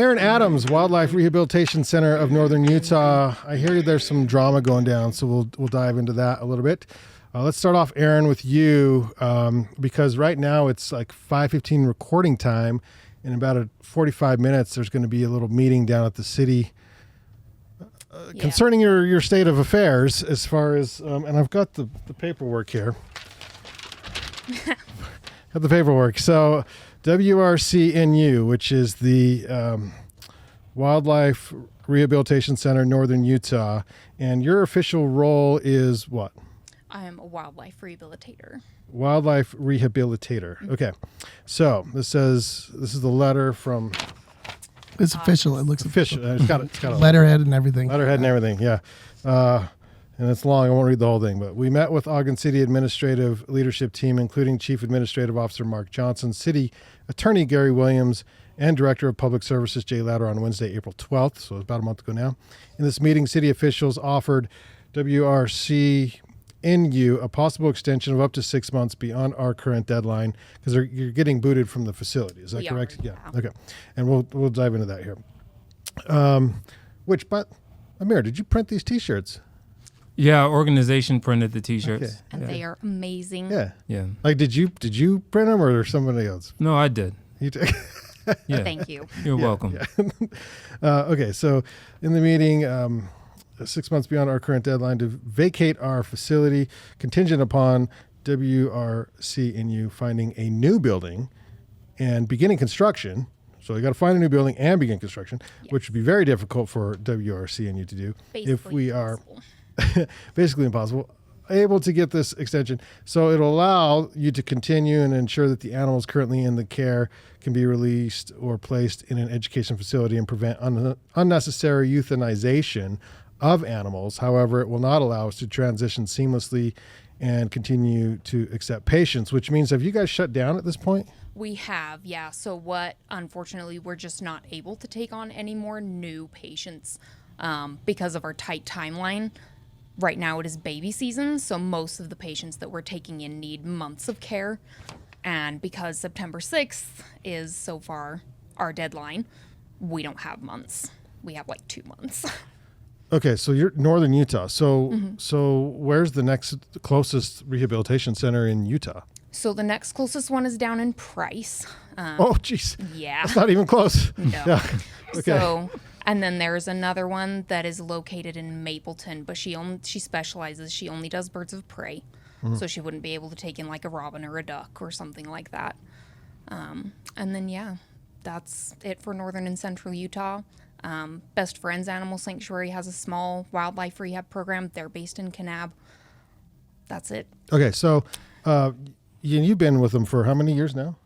Erin Adams, Wildlife Rehabilitation Center of Northern Utah. I hear there's some drama going down, so we'll dive into that a little bit. Let's start off, Erin, with you, because right now it's like 5:15 recording time. In about 45 minutes, there's going to be a little meeting down at the city concerning your state of affairs as far as, and I've got the paperwork here. Got the paperwork. So WRCNU, which is the Wildlife Rehabilitation Center, Northern Utah, and your official role is what? I am a wildlife rehabilitator. Wildlife rehabilitator. Mm-hmm. Okay. So this is the letter from. It's official. It looks official. It's got a letterhead and everything. Letterhead and everything. Yeah. And it's long. I won't read the whole thing, but we met with Ogden City Administrative Leadership Team, including Chief Administrative Officer Mark Johnson, City Attorney Gary Williams, and Director of Public Services Jay Ladder on Wednesday, April 12th. So it's about a month ago now. In this meeting, city officials offered WRCNU a possible extension of up to 6 months beyond our current deadline because you're getting booted from the facility. Is that correct? Yeah. Okay. And we'll dive into that here. But Amir, did you print these T-shirts? Yeah, organization printed the T-shirts. Okay. And they are amazing. Yeah. Like, did you print them or somebody else? No, I did. You did. Yeah. Thank you. You're welcome. Yeah. Okay, so in the meeting, 6 months beyond our current deadline to vacate our facility, contingent upon WRCNU finding a new building and beginning construction. So you got to find a new building and begin construction, which would be very difficult for WRCNU to do if we are basically impossible, able to get this extension. So it'll allow you to continue and ensure that the animals currently in the care can be released or placed in an education facility and prevent unnecessary euthanization of animals. However, it will not allow us to transition seamlessly and continue to accept patients, which means, have you guys shut down at this point? We have, yeah. So unfortunately, we're just not able to take on any more new patients because of our tight timeline. Right now it is baby season, so most of the patients that we're taking in need months of care. And because September 6th is so far our deadline, we don't have months. We have like 2 months. Okay, so you're Northern Utah. So where's the closest rehabilitation center in Utah? So the next closest one is down in Price. Oh, geez. Yeah. That's not even close. No. Yeah. Okay. And then there's another one that is located in Mapleton, but she specializes. She only does birds of prey, so she wouldn't be able to take in like a robin or a duck or something like that. And then that's it for Northern and Central Utah. Best Friends Animal Sanctuary has a small wildlife rehab program. They're based in Kanab. That's it. Okay, so you've been with them for how many years now?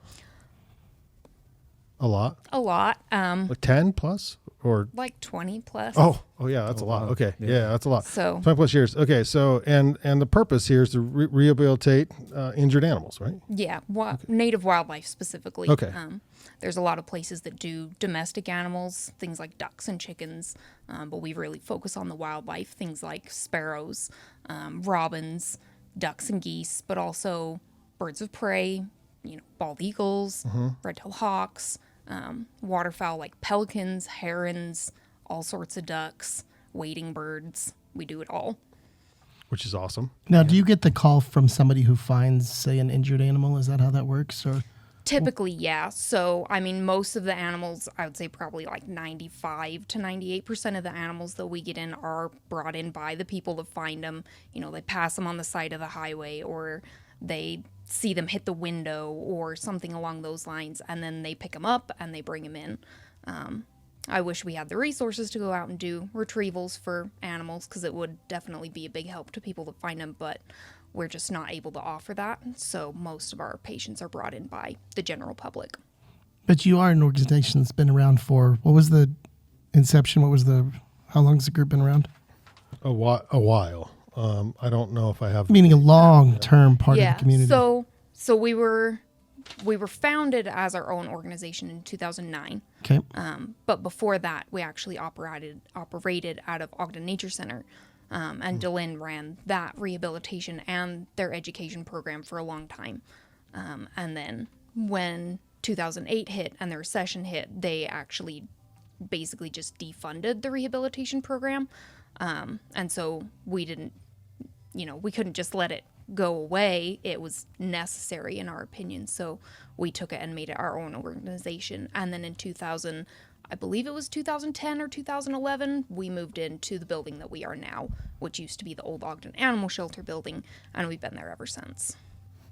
A lot. Like 10 plus or like 20 plus. Oh yeah, that's a lot. Wow. Okay, yeah, that's a lot. So 20 plus years. Okay, so and the purpose here is to rehabilitate injured animals, right? Yeah, native wildlife specifically. Okay. There's a lot of places that do domestic animals, things like ducks and chickens, but we really focus on the wildlife, things like sparrows, robins, ducks and geese, but also birds of prey, bald eagles, red-tailed hawks, waterfowl like pelicans, herons, all sorts of ducks, wading birds. We do it all. Which is awesome. Now, do you get the call from somebody who finds, say, an injured animal? Is that how that works? Or Typically, yeah. So, I mean, most of the animals, I would say probably like 95 to 98% of the animals that we get in are brought in by the people that find them. They pass them on the side of the highway, or they see them hit the window or something along those lines, and then they pick them up and they bring them in. I wish we had the resources to go out and do retrievals for animals, because it would definitely be a big help to people that find them, but we're just not able to offer that. So most of our patients are brought in by the general public. But you are an organization that's been around for, what was the inception? How long has the group been around? A while. I don't know if I have. Meaning a long-term part of the community. So we were founded as our own organization in 2009. Okay. But before that, we actually operated out of Ogden Nature Center. And Dylan ran that rehabilitation and their education program for a long time. And then when 2008 hit and the recession hit, they actually basically just defunded the rehabilitation program. And so we didn't, we couldn't just let it go away. It was necessary in our opinion. So we took it and made it our own organization. And then in 2000, I believe it was 2010 or 2011, we moved into the building that we are now, which used to be the old Ogden Animal Shelter building, and we've been there ever since.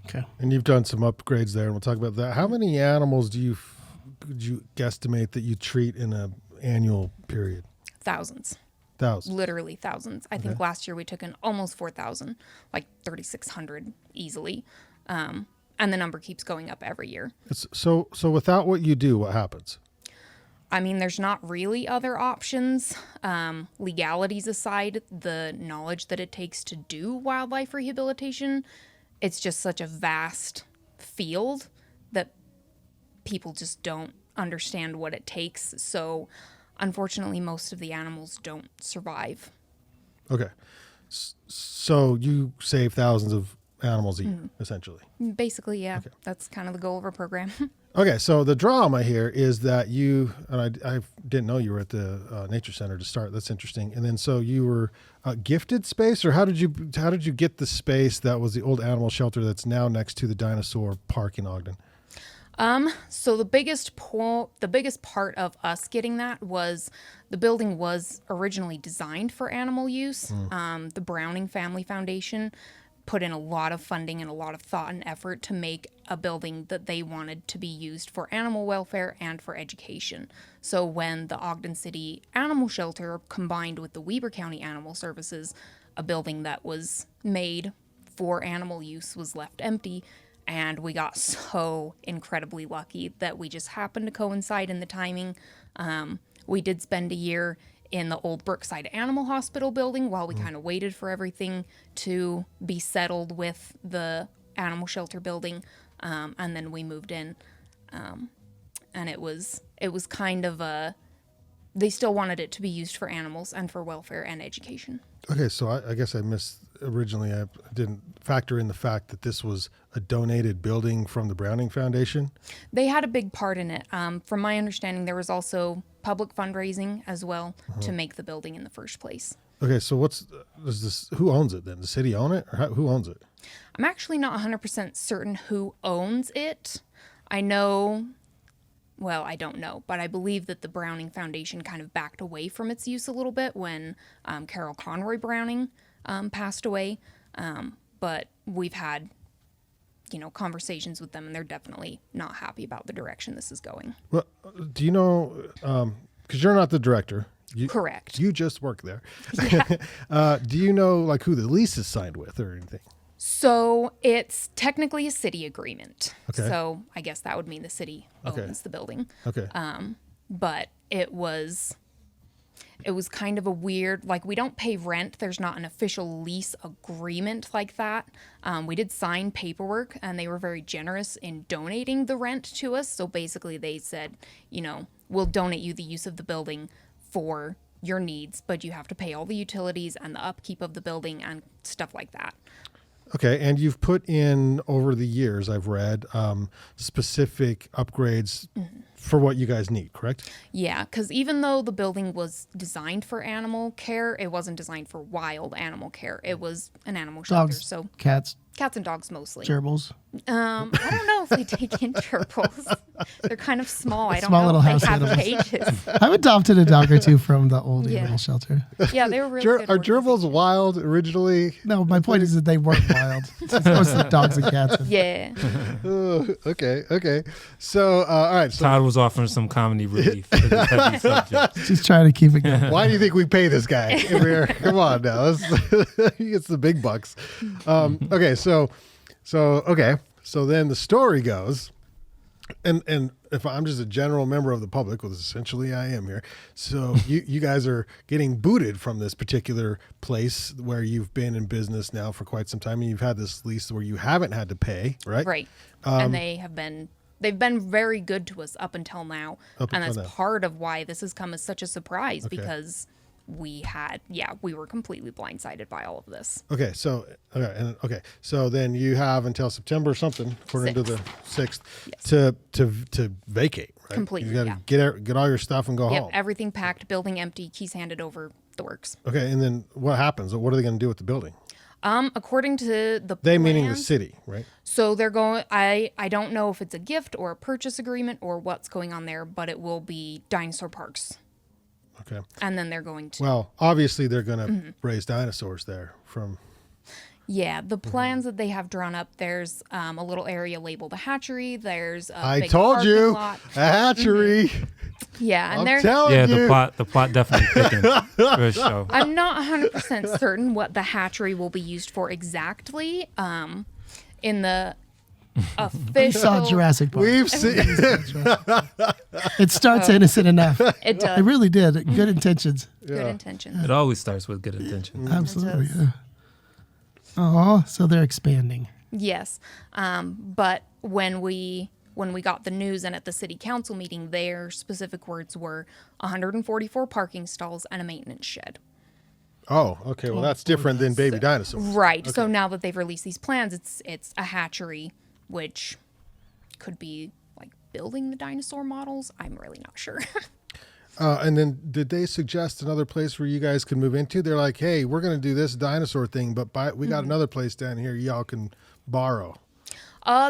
Okay. And you've done some upgrades there, and we'll talk about that. How many animals could you guesstimate that you treat in an annual period? Thousands. Thousands. Literally thousands. I think last year we took in almost 4,000, like 3,600 easily. And the number keeps going up every year. So without what you do, what happens? I mean, there's not really other options. Legalities aside, the knowledge that it takes to do wildlife rehabilitation, it's just such a vast field that people just don't understand what it takes. So unfortunately, most of the animals don't survive. Okay. So you save thousands of animals a year, essentially. Basically, yeah. Okay. That's kind of the goal of our program. Okay, so the drama here is that you, and I didn't know you were at the Nature Center to start. That's interesting. And then so you were gifted space, or how did you get the space that was the old animal shelter that's now next to the dinosaur park in Ogden? So the biggest part of us getting that was the building was originally designed for animal use. The Browning Family Foundation put in a lot of funding and a lot of thought and effort to make a building that they wanted to be used for animal welfare and for education. So when the Ogden City Animal Shelter combined with the Weber County Animal Services, a building that was made for animal use was left empty. And we got so incredibly lucky that we just happened to coincide in the timing. We did spend a year in the old Brookside Animal Hospital building while we kind of waited for everything to be settled with the animal shelter building. And then we moved in. And it was kind of they still wanted it to be used for animals and for welfare and education. Okay, so I guess I missed originally. I didn't factor in the fact that this was a donated building from the Browning Foundation. They had a big part in it. From my understanding, there was also public fundraising as well to make the building in the first place. Okay, so who owns it then? The city own it, or who owns it? I'm actually not 100% certain who owns it. I don't know, but I believe that the Browning Foundation kind of backed away from its use a little bit when Carol Conroy Browning passed away. But we've had, conversations with them, and they're definitely not happy about the direction this is going. Well, do you know, because you're not the director. Correct. You just work there. Yeah. Do you know like who the lease is signed with or anything? So it's technically a city agreement. Okay. So I guess that would mean the city owns the building. Okay. But it was kind of a weird, like, we don't pay rent. There's not an official lease agreement like that. We did sign paperwork, and they were very generous in donating the rent to us. So basically they said, we'll donate you the use of the building for your needs, but you have to pay all the utilities and the upkeep of the building and stuff like that. Okay, and you've put in, over the years, I've read, specific upgrades for what you guys need, correct? Yeah, because even though the building was designed for animal care, it wasn't designed for wild animal care. It was an animal shelter. Dogs, So cats, cats and dogs mostly. gerbils. I don't know if they take in gerbils. They're kind of small. I don't Small know little if house they have animals. cages. I've adopted a dog or two from the old Yeah. animal shelter. Yeah, they were really good. Are gerbils wild originally? No, my point is that they weren't wild. It's mostly dogs and cats. Yeah. Okay. So, all right. So, Todd was offering some comedy relief to the heavy subject. Just trying to keep it going. why do you think we pay this guy? Come on now. He gets the big bucks. Okay. So then the story goes, and if I'm just a general member of the public, well, essentially I am here. So you guys are getting booted from this particular place where you've been in business now for quite some time, and you've had this lease where you haven't had to pay, right? Right. And they've been very good to us up until now. And that's part of why this has come as such a surprise, because we were completely blindsided by all of this. So then you have until September something, according to the 6th, Yes. to vacate, right? Completely, You got to get all your stuff and go Yep, home. everything packed, building empty, keys handed over, the works. Okay, and then what happens? What are they going to do with the building? According to the They plans, meaning the city, right? So they're going. I don't know if it's a gift or a purchase agreement or what's going on there, but it will be dinosaur parks, Okay. and then they're going to. Well, obviously they're going to raise dinosaurs there from. Yeah, the plans that they have drawn up. There's a little area labeled a hatchery. There's a I big told parking you, lot. a hatchery. Yeah, and I'm there's. telling Yeah, you. the plot definitely thickens for sure. I'm not 100% certain what the hatchery will be used for exactly. In the official. Saw Jurassic Park. We've seen. It starts innocent enough. It does. It really did. Good intentions. Good intentions. It always starts with good intention. Absolutely. does. Yeah. Oh, so they're expanding. Yes, but when we got the news and at the city council meeting, their specific words were 144 parking stalls and a maintenance shed. Oh, okay. Well, that's different than baby dinosaurs. Right. So now that they've released these plans, it's a hatchery, which could be like building the dinosaur models. I'm really not sure. And then did they suggest another place where you guys can move into? They're like, hey, we're going to do this dinosaur thing, but we got another place down here y'all can borrow.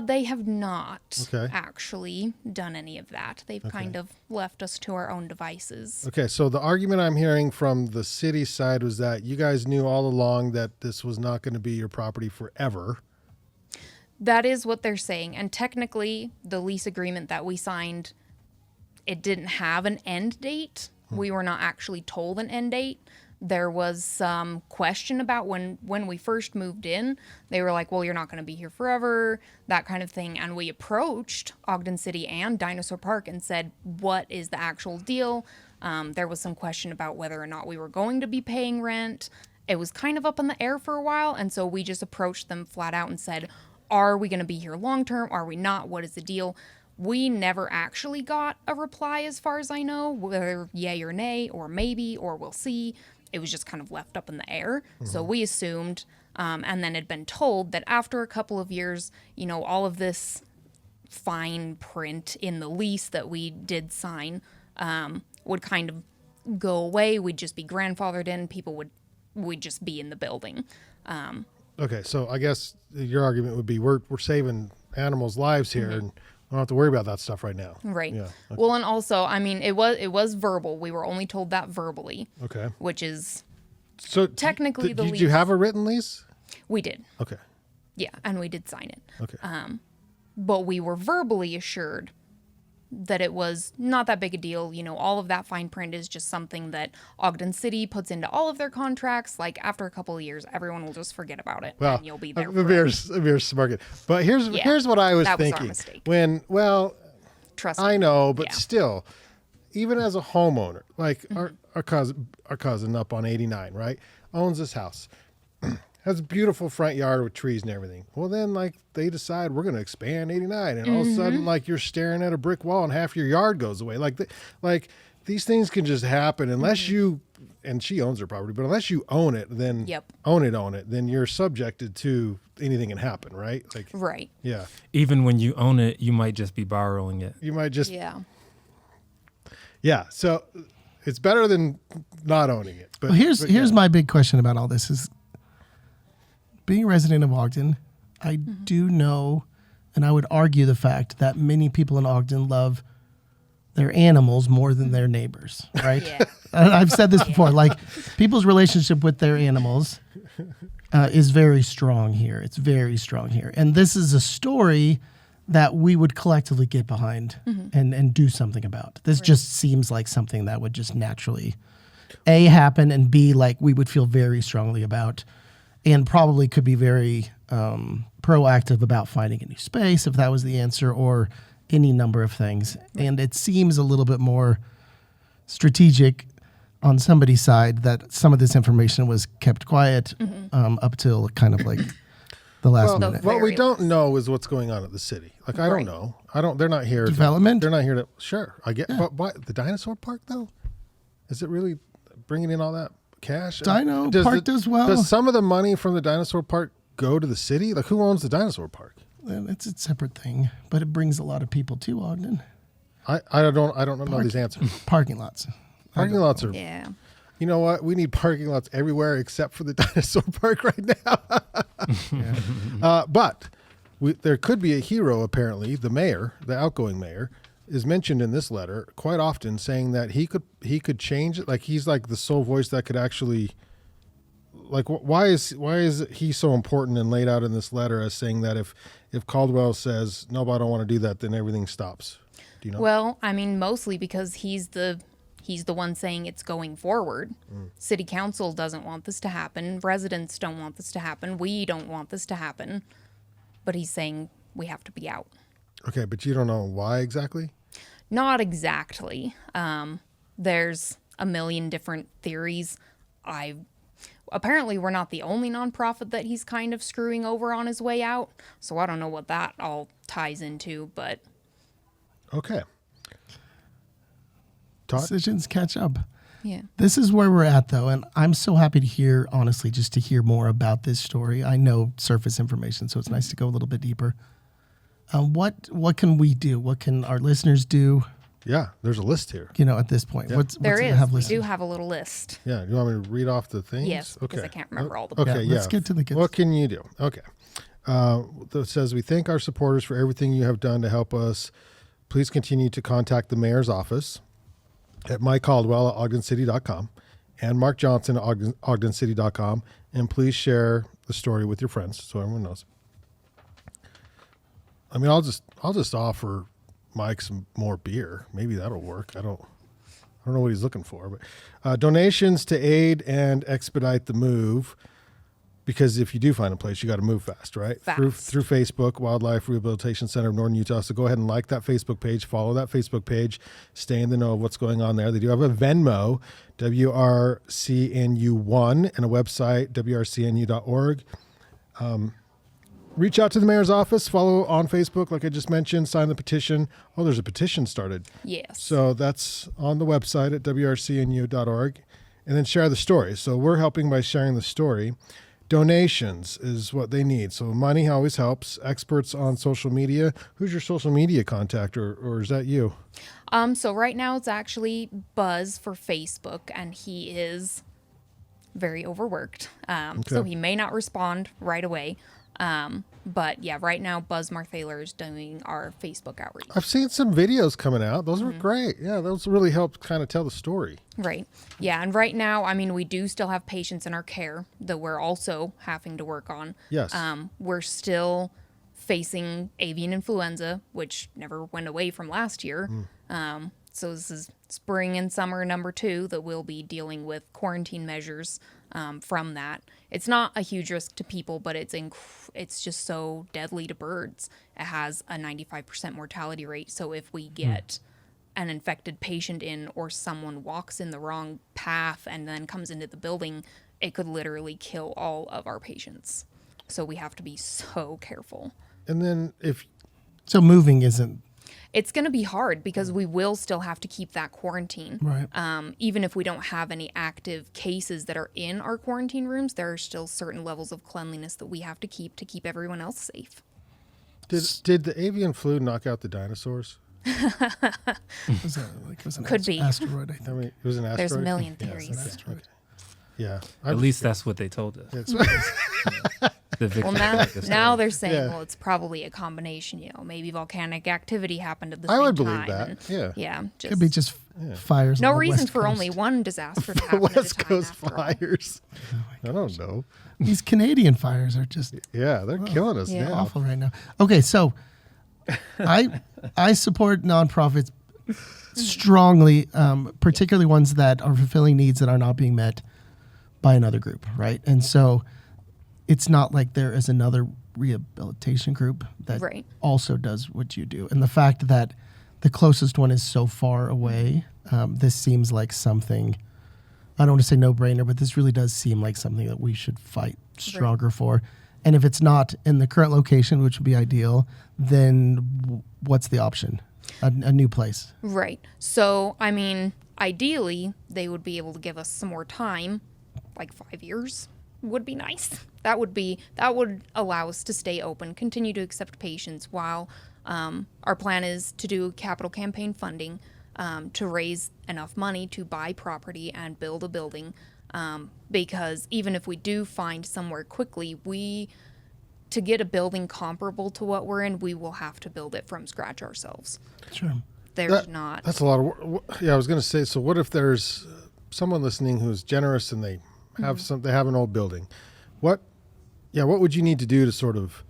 They have not Okay. actually done any of that. They've kind of left us to our own devices. Okay, so the argument I'm hearing from the city side was that you guys knew all along that this was not going to be your property forever. That is what they're saying. And technically, the lease agreement that we signed, it didn't have an end date. We were not actually told an end date. There was some question about when we first moved in. They were like, well, you're not going to be here forever, that kind of thing. And we approached Ogden City and Dinosaur Park and said, what is the actual deal? There was some question about whether or not we were going to be paying rent. It was kind of up in the air for a while. And so we just approached them flat out and said, are we going to be here long term? Are we not? What is the deal? We never actually got a reply as far as I know, whether yay or nay or maybe or we'll see. It was just kind of left up in the air. So we assumed, and then had been told that after a couple of years, all of this fine print in the lease that we did sign would kind of go away. We'd just be grandfathered in. We'd just be in the building. Okay, so I guess your argument would be we're saving animals' lives here, and we don't have to worry about that stuff right now. Right. Yeah. Okay. Well, and also, I mean, it was verbal. We were only told that verbally. Okay. Which is So technically the did you lease. have a written lease? We did. Okay. Yeah, and we did sign it. Okay. But we were verbally assured that it was not that big a deal. All of that fine print is just something that Ogden City puts into all of their contracts. Like after a couple of years, everyone will just forget about it, Well, and you'll be there. We're smart. But here's what I was that was our thinking. mistake. Trust me. I know, but Yeah. still, even as a homeowner, like our cousin up on 89, right, owns this house, has a beautiful front yard with trees and everything. Well, then like they decide we're going to expand 89, and all of a sudden like you're staring at a brick wall and half your yard goes away. Like these things can just happen unless you. And she owns her property, but unless you own it, then own it, then you're subjected to anything can happen, right? Like Right. Yeah. Even when you own it, you might just be borrowing it. You might just Yeah. So it's better than not owning it. But Well, here's my big question about all this is being a resident of Ogden, I do know, and I would argue the fact that many people in Ogden love their animals more than their neighbors, right? Yeah. I've said this before, like people's relationship with their animals is very strong here. It's very strong here. And this is a story that we would collectively get behind and do something about. This just seems like something that would just naturally A, happen, and B, like we would feel very strongly about and probably could be very proactive about finding a new space if that was the answer, or any number of things. And it seems a little bit more strategic on somebody's side that some of this information was kept quiet up till kind of like the last minute. What we don't know is what's going on at the city. Like I don't know. They're not here. Development? They're not here to. Sure, I get. But why the dinosaur park though? Is it really bringing in all that cash? Dino Park does well. Does some of the money from the dinosaur park go to the city? Like who owns the dinosaur park? It's a separate thing, but it brings a lot of people to Ogden. I don't know these answers. Parking lots. Parking lots are. Yeah. You know what? We need parking lots everywhere except for the dinosaur park right now. But there could be a hero. Apparently, the mayor, the outgoing mayor, is mentioned in this letter quite often, saying that he could change it. Like he's like the sole voice that could actually. Like why is he so important and laid out in this letter as saying that if Caldwell says no, but I don't want to do that, then everything stops. Do you know? Well, I mean, mostly because he's the one saying it's going forward. City council doesn't want this to happen. Residents don't want this to happen. We don't want this to happen. But he's saying we have to be out. Okay, but you don't know why exactly? Not exactly. There's a million different theories. Apparently we're not the only nonprofit that he's kind of screwing over on his way out. So I don't know what that all ties into, but. Okay. Todd? Decisions catch up. Yeah. This is where we're at, though, and I'm so happy to hear, honestly, just to hear more about this story. I know surface information, so it's nice to go a little bit deeper. What can we do? What can our listeners do? Yeah, there's a list here. At this point, Yeah. what's There it is. have We listed? do have a little list. Yeah, you want me to read off the things? Yes, because Okay. I can't remember all the Okay, Let's get to the good What can you do? Okay. It says, we thank our supporters for everything you have done to help us. Please continue to contact the mayor's office at Mike Caldwell at ogdencity.com and Mark Johnson at ogdencity.com. And please share the story with your friends so everyone knows. I mean, I'll just offer Mike some more beer. Maybe that'll work. I don't know what he's looking for, but donations to aid and expedite the move. Because if you do find a place, you got to move fast, right? Fast. Through Facebook, Wildlife Rehabilitation Center of Northern Utah. So go ahead and like that Facebook page, follow that Facebook page, stay in the know of what's going on there. They do have a Venmo, WRCNU1, and a website, WRCNU.org. Reach out to the mayor's office, follow on Facebook, like I just mentioned, sign the petition. Oh, there's a petition started. Yes. So that's on the website at WRCNU.org. And then share the story. So we're helping by sharing the story. Donations is what they need. So money always helps. Experts on social media. Who's your social media contact, or is that you? So right now it's actually Buzz for Facebook, and he is very overworked. So he may not respond right away. But yeah, right now Buzz Marthaler is doing our Facebook outreach. I've seen some videos coming out. Those were great. Yeah, those really helped kind of tell the story. Right. Yeah, and right now, I mean, we do still have patients in our care that we're also having to work on. Yes. We're still facing avian influenza, which never went away from last year. So this is spring and summer number 2 that we'll be dealing with quarantine measures from that. It's not a huge risk to people, but it's just so deadly to birds. It has a 95% mortality rate. So if we get an infected patient in, or someone walks in the wrong path and then comes into the building, it could literally kill all of our patients. So we have to be so careful. And then So moving isn't It's going to be hard because we will still have to keep that quarantine. right. Even if we don't have any active cases that are in our quarantine rooms, there are still certain levels of cleanliness that we have to keep everyone else safe. did the avian flu knock out the dinosaurs? Was an Could be. asteroid, I think. I mean, it was an asteroid. There's a million Yeah, theories. it's an asteroid. Yeah. At least that's what they told us. The Well, victim. now they're saying, Yeah. well, it's probably a combination. Maybe volcanic activity happened at the I same would time. believe that. and- Yeah. Yeah. Could be just fires. no on the reason West for Coast. only one disaster to The happen at West a time. Coast after all. fires. I don't know. These Canadian fires are just Yeah, they're killing us Yeah. now. awful right now. Okay, so I support nonprofits strongly, particularly ones that are fulfilling needs that are not being met by another group, right? And so it's not like there is another rehabilitation group that Right. also does what you do. And the fact that the closest one is so far away, this seems like something, I don't want to say no-brainer, but this really does seem like something that we should fight stronger for. And if it's not in the current location, which would be ideal, then what's the option? A new place. Right. So, I mean, ideally, they would be able to give us some more time, like 5 years would be nice. That would allow us to stay open, continue to accept patients while Our plan is to do capital campaign funding to raise enough money to buy property and build a building. Because even if we do find somewhere quickly, to get a building comparable to what we're in, we will have to build it from scratch ourselves. Sure. There's not. That's a lot of work. Yeah, I was going to say. So, what if there's someone listening who's generous and they have they have an old building? What would you need to do to sort of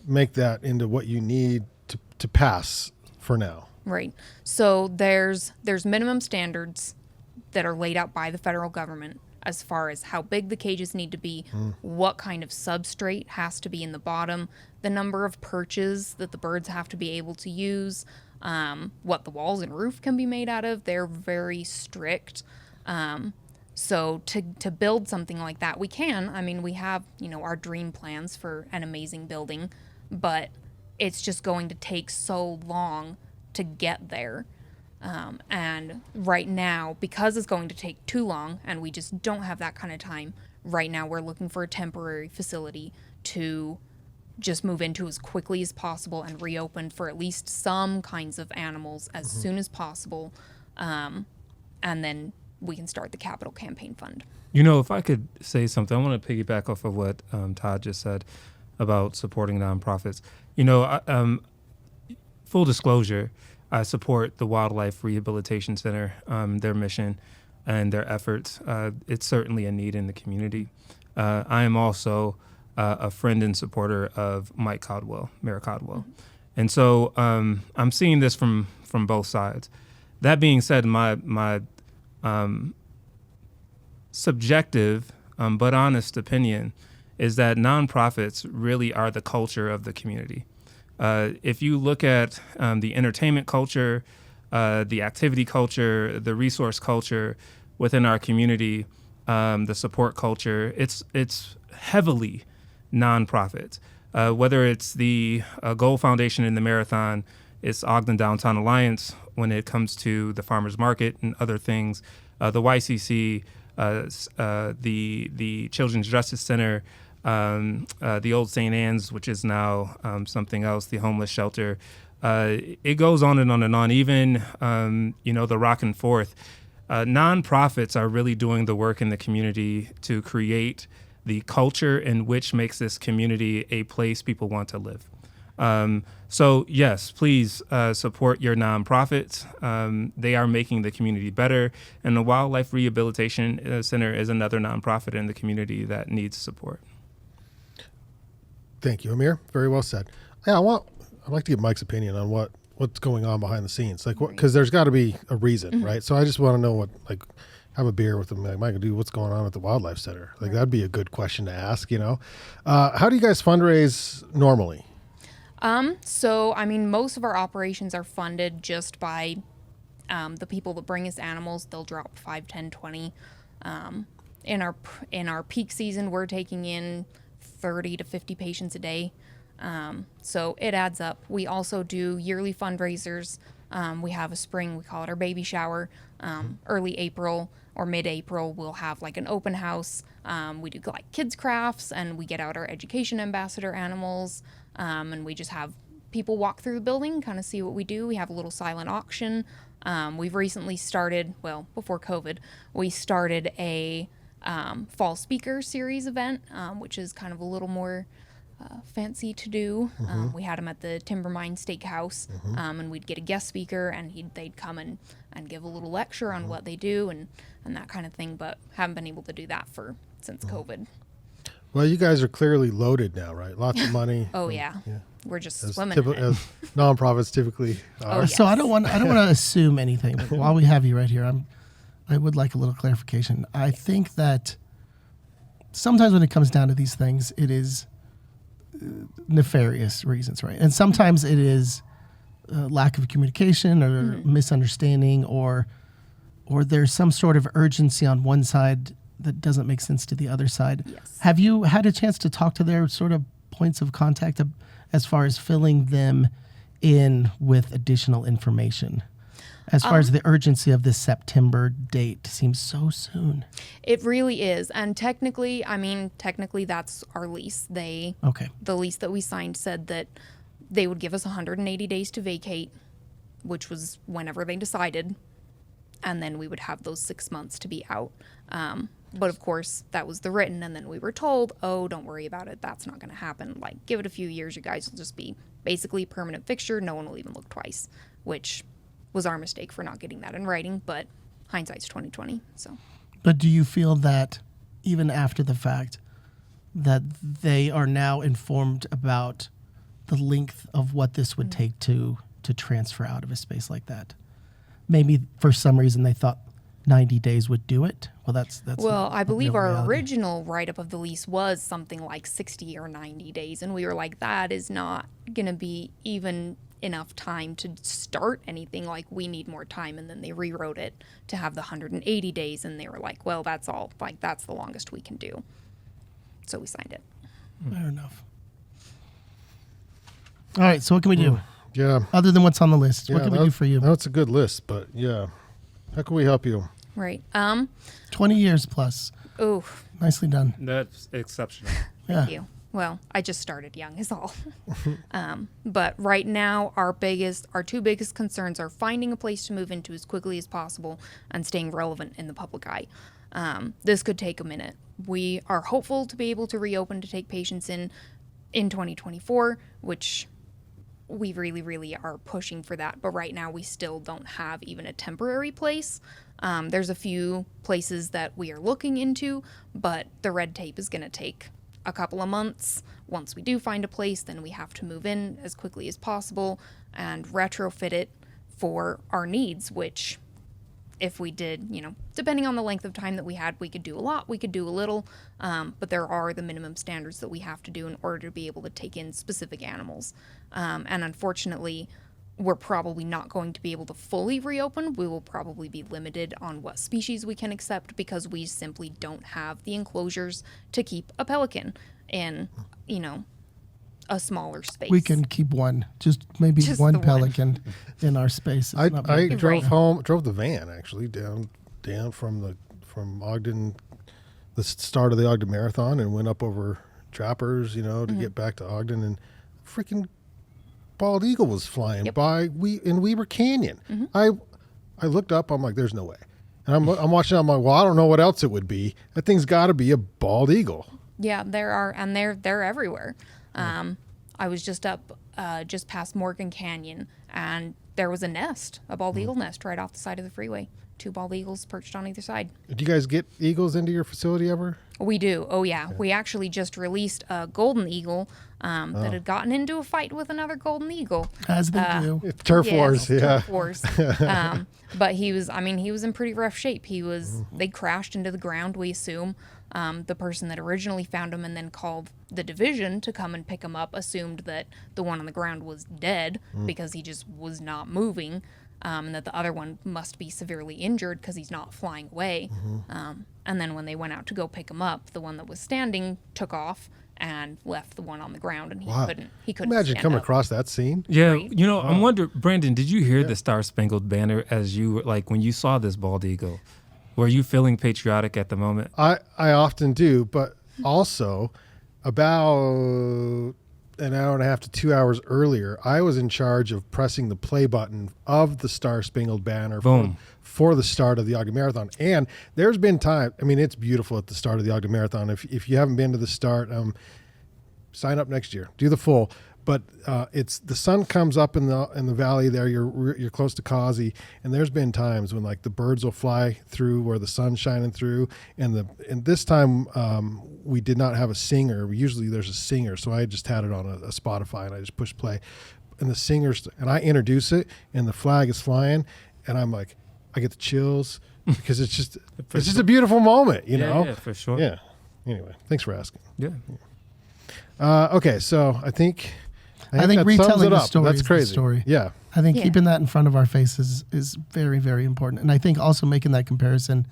make that into what you need to pass for now? Right. So there's minimum standards that are laid out by the federal government as far as how big the cages need to be, what kind of substrate has to be in the bottom, the number of perches that the birds have to be able to use, what the walls and roof can be made out of. They're very strict. So to build something like that, we can. I mean, we have, our dream plans for an amazing building, but it's just going to take so long to get there. And right now, because it's going to take too long and we just don't have that kind of time, right now we're looking for a temporary facility to just move into as quickly as possible and reopen for at least some kinds of animals as soon as possible. And then we can start the capital campaign fund. If I could say something, I want to piggyback off of what Todd just said about supporting nonprofits. Full disclosure, I support the Wildlife Rehabilitation Center, their mission and their efforts. It's certainly a need in the community. I am also a friend and supporter of Mayor Codwell. And so I'm seeing this from both sides. That being said, my subjective but honest opinion is that nonprofits really are the culture of the community. If you look at the entertainment culture, the activity culture, the resource culture within our community, the support culture, it's heavily nonprofit. Whether it's the Goal Foundation in the Marathon, it's Ogden Downtown Alliance when it comes to the farmers market and other things, the YCC, the Children's Justice Center, the old St. Anne's, which is now something else, the homeless shelter. It goes on and on and on. Even, the Rock and Forth. Nonprofits are really doing the work in the community to create the culture in which makes this community a place people want to live. So yes, please support your nonprofits. They are making the community better, and the Wildlife Rehabilitation Center is another nonprofit in the community that needs support. Thank you, Amir. Very well said. Yeah, I'd like to get Mike's opinion on what's going on behind the scenes, because there's got to be a reason, right? So I just want to know have a beer with him, like, Mike, dude, what's going on at the Wildlife Center? That'd be a good question to ask. How do you guys fundraise normally? So, most of our operations are funded just by the people that bring us animals. They'll drop 5, 10, 20. In our peak season, we're taking in 30 to 50 patients a day. So it adds up. We also do yearly fundraisers. We have a spring, we call it our baby shower. Early April or mid-April, we'll have an open house. We do kids crafts, and we get out our education ambassador animals. And we just have people walk through the building, kind of see what we do. We have a little silent auction. We've recently started, before COVID, we started a fall speaker series event, which is kind of a little more fancy to do. We had them at the Timbermine Steakhouse, and we'd get a guest speaker, and they'd come and give a little lecture on what they do and that kind of thing, but haven't been able to do that since COVID. Well, you guys are clearly loaded now, right? Lots of money. Oh, yeah. We're just swimming as nonprofits typically are. Oh, yes. So I don't want to assume anything, but while we have you right here, I would like a little clarification. I think that sometimes when it comes down to these things, it is nefarious reasons, right? And sometimes it is lack of communication or misunderstanding, or there's some sort of urgency on one side that doesn't make sense to the other side. Yes. Have you had a chance to talk to their sort of points of contact as far as filling them in with additional information? As far as the urgency of this September date seems so soon. It really is. And technically that's our lease. The lease that we signed said that They would give us 180 days to vacate, which was whenever they decided. And then we would have those 6 months to be out. But of course, that was the written. And then we were told, oh, don't worry about it. That's not going to happen. Like, give it a few years. You guys will just be basically a permanent fixture. No one will even look twice, which was our mistake for not getting that in writing. But hindsight's 2020. So. But do you feel that even after the fact that they are now informed about the length of what this would take to transfer out of a space like that? Maybe for some reason they thought 90 days would do it. Well, that's well, I believe real our reality. original write-up of the lease was something like 60 or 90 days, and we were like, that is not going to be even enough time to start anything. Like, we need more time. And then they rewrote it to have the 180 days, and they were like, well, that's all. Like, that's the longest we can do. So we signed it. Fair enough. All right, so what can we do? Yeah. Other than what's on the list, what can we do for you? That's a good list, but yeah. How can we help you? Right. 20 years plus. Oh, Nicely done. That's exceptional. Yeah. thank you. Well, I just started young is all. But right now, our two biggest concerns are finding a place to move into as quickly as possible and staying relevant in the public eye. This could take a minute. We are hopeful to be able to reopen to take patients in 2024, which we really, really are pushing for that. But right now, we still don't have even a temporary place. There's a few places that we are looking into, but the red tape is going to take a couple of months. Once we do find a place, then we have to move in as quickly as possible and retrofit it for our needs, which if we did, depending on the length of time that we had, we could do a lot, we could do a little, but there are the minimum standards that we have to do in order to be able to take in specific animals. And unfortunately, we're probably not going to be able to fully reopen. We will probably be limited on what species we can accept because we simply don't have the enclosures to keep a pelican in, a smaller space. We can keep one, just maybe Just one the one. pelican in our space. It's I not very big. drove the van actually down from Ogden, the start of the Ogden Marathon, and went up over Trappers, to get back to Ogden, and freaking bald eagle was flying by in Weber Canyon. I looked up, I'm like, there's no way. And I'm watching, I'm like, well, I don't know what else it would be. That thing's got to be a bald eagle. Yeah, there are, and they're everywhere. I was just up just past Morgan Canyon, and there was a bald eagle nest right off the side of the freeway. 2 bald eagles perched on either side. Do you guys get eagles into your facility ever? We do. Oh, yeah. We actually just released a golden eagle that had gotten into a fight with another golden eagle. As they do. It's turf wars, yeah. Turf wars. But he was in pretty rough shape. They crashed into the ground, we assume. The person that originally found him and then called the division to come and pick him up assumed that the one on the ground was dead because he just was not moving. And that the other one must be severely injured because he's not flying away. And then when they went out to go pick him up, the one that was standing took off and left the one on the ground, and he couldn't Imagine stand coming up. across that scene. Yeah, Right. I'm wondering, Brandon, did you hear the Star Spangled Banner as you when you saw this bald eagle? Were you feeling patriotic at the moment? I often do, but also about an hour and a half to 2 hours earlier, I was in charge of pressing the play button of the Star Spangled Banner for the start of the Ogden Marathon. And there's been time, it's beautiful at the start of the Ogden Marathon. If you haven't been to the start, sign up next year, do the full. But it's the sun comes up in the valley there. You're close to Causey, and there's been times when like the birds will fly through where the sun's shining through, and this time we did not have a singer. Usually there's a singer, so I just had it on a Spotify and I just pushed play, and the singers and I introduce it, and the flag is flying, and I'm like, I get the chills because it's just a beautiful moment, you know. Yeah, for sure. Yeah. Anyway, thanks for asking. Yeah. Okay, so I think I think that retelling sums it the up. story That's is the crazy. story. Yeah. I think Yeah. keeping that in front of our faces is very, very important. And I think also making that comparison,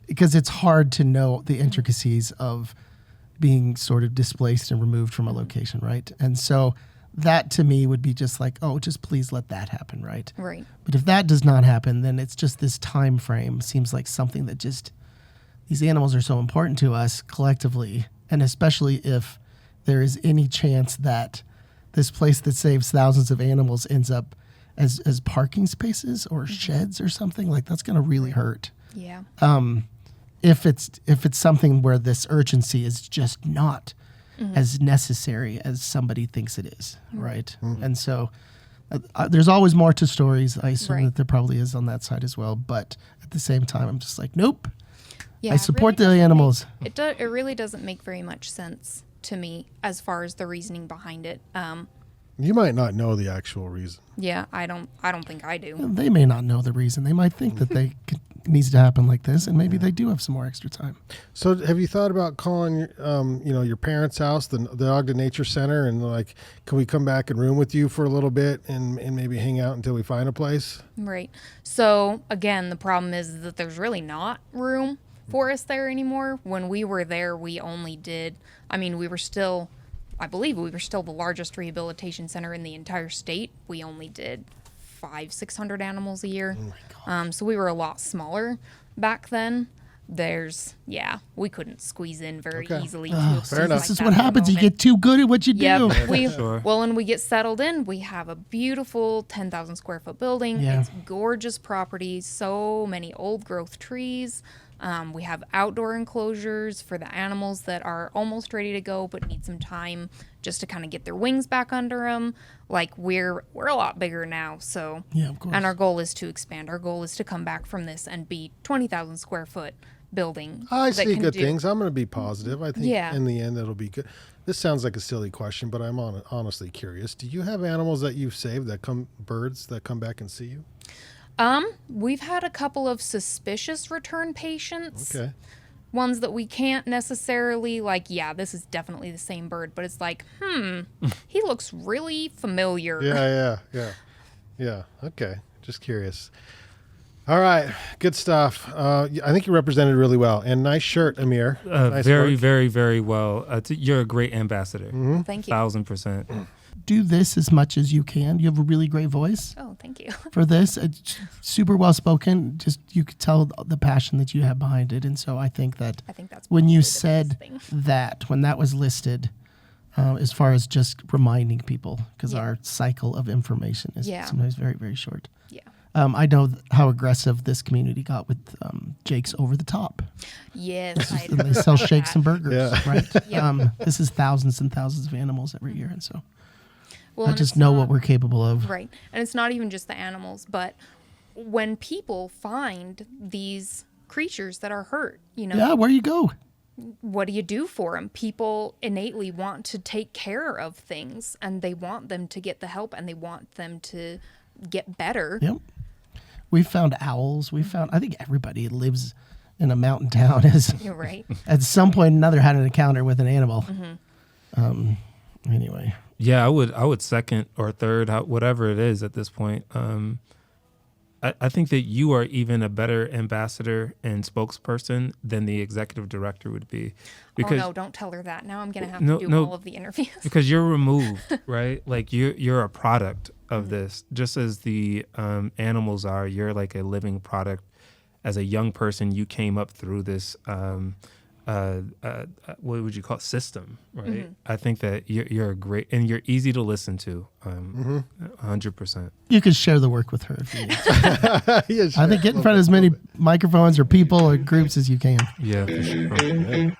because it's hard to know the intricacies of being sort of displaced and removed from a location, right? And so that to me would be just like, oh, just please let that happen, right? Right. But if that does not happen, then it's just this time frame seems like something that just, these animals are so important to us collectively, and especially if there is any chance that this place that saves thousands of animals ends up as parking spaces or sheds or something, like that's going to really hurt. Yeah. If it's something where this urgency is just not as necessary as somebody thinks it is, right? And so there's always more to stories. I assume that there probably is on that side as well, but at the same time, I'm just like, nope. Yeah, I support the animals. It really doesn't make very much sense to me as far as the reasoning behind it. You might not know the actual reason. Yeah, I don't think I do. They may not know the reason. They might think that it needs to happen like this, and maybe they do have some more extra time. So have you thought about calling, your parents' house, the Ogden Nature Center, and like, can we come back and room with you for a little bit and maybe hang out until we find a place? Right. So again, the problem is that there's really not room for us there anymore. When we were there, we only did, I believe we were still the largest rehabilitation center in the entire state. We only did 500-600 animals a year. Oh my God. So we were a lot smaller back then. We couldn't squeeze in very easily. Fair enough. This is what happens. You get too good at what you do. Yep. Sure. Well, when we get settled in, we have a beautiful 10,000 square foot building. Yeah. It's gorgeous property, so many old growth trees. We have outdoor enclosures for the animals that are almost ready to go but need some time just to kind of get their wings back under them. Like we're a lot bigger now, so Yeah, of course. and our goal is to expand. Our goal is to come back from this and be 20,000 square foot building. I that see can good do- things. I'm going to be positive. I think Yeah. in the end it'll be good. This sounds like a silly question, but I'm honestly curious. Do you have animals that you've saved birds that come back and see you? We've had a couple of suspicious return patients. Okay. Ones that we can't necessarily this is definitely the same bird, but it's like, he looks really familiar. Yeah. Okay. Just curious. All right. Good stuff. I think you represented really well. And nice shirt, Amir. Nice Very, work. very, very well. You're a great ambassador. Thank you. 1000%. Do this as much as you can. You have a really great voice Oh, thank you. for this. It's super well spoken. Just you could tell the passion that you have behind it. And so I think that's when you probably the said biggest thing. when that was listed, as far as just reminding people, because Yeah. our cycle of information is Yeah. sometimes very, very short. Yeah. I know how aggressive this community got with Jake's Over the Top. Yes. I And they sell shakes and burgers, Yeah. right? Yep. This is thousands and thousands of animals every year. And so Well, I and just it's know not- what we're capable of. Right. And it's not even just the animals, but when people find these creatures that are hurt, Yeah, where you go. what do you do for them? People innately want to take care of things, and they want them to get the help, and they want them to get better. Yep. We found owls. I think everybody lives in a mountain town has You're right. at some point or another had an encounter with an animal. Anyway. Yeah, I would second or third, whatever it is at this point. I think that you are even a better ambassador and spokesperson than the executive director would be. Because, oh no, don't tell her that. Now I'm gonna have to do all of the interviews. Because you're removed, right? Like you're a product of this, just as the animals are. You're like a living product. As a young person, you came up through this. What would you call it? System, right? I think that you're a great, and you're easy to listen to, 100%. You could share the work with her if you need to. Yeah, sure. I think get in front of as many microphones or people or groups as you can. Yeah, for sure.